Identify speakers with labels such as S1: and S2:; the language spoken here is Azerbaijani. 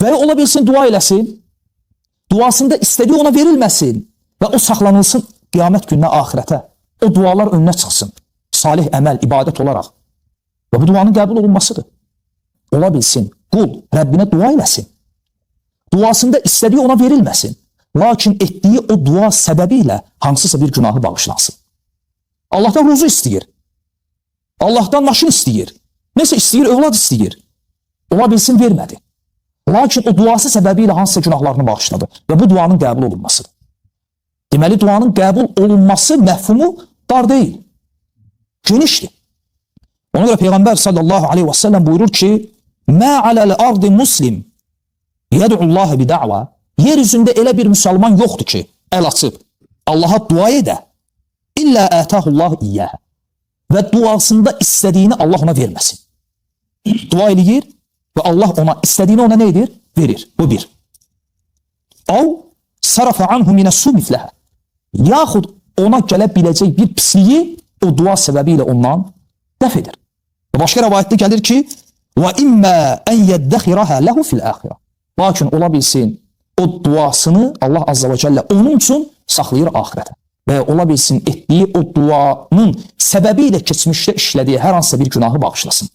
S1: və ya ola bilsin dua eləsin, duasında istədiyi ona verilməsin və o saxlanılsın qiyamət gününə, axirətə. O dualar önünə çıxsın, salih əməl, ibadət olaraq. Və bu duanın qəbul olunmasıdır. Ola bilsin, qul Rəbbinə dua eləsin, duasında istədiyi ona verilməsin, lakin etdiyi o dua səbəbi ilə hansısa bir günahı bağışlansın. Allahdan ruzu istəyir, Allahdan maşın istəyir, nəsə istəyir, övlad istəyir. Ola bilsin, vermədi. Lakin o duası səbəbi ilə hansısa günahlarını bağışladı və bu duanın qəbul olunmasıdır. Deməli, duanın qəbul olunması məfhumu dar deyil, genişdir. Ona görə Peyğəmbər sallallahu aleyhi və səlləm buyurur ki, mə aləl-ardı muslim yəd'ullahi bida'va. Yer üzündə elə bir müsəlman yoxdur ki, əl açıb Allaha dua edə, illə ətəhullah iyyəhə. Və duasında istədiyini Allah ona verməsin. Dua eləyir və Allah ona istədiyini ona nə edir? Verir. Bu bir. Av sarafa anhu minəs-su mifləhə. Yaxud ona gələ biləcək bir pisliyi o dua səbəbi ilə ondan dəf edir. Və başqa rəvayətdə gəlir ki, və immə ən yəddəxirəhə ləhu fil-əxirə. Lakin ola bilsin, o duasını Allah Azza və Cəllə onun üçün saxlayır axirətə. Və ola bilsin, etdiyi o duanın səbəbi ilə keçmişdə işlədiyi hər hansısa bir günahı bağışlasın.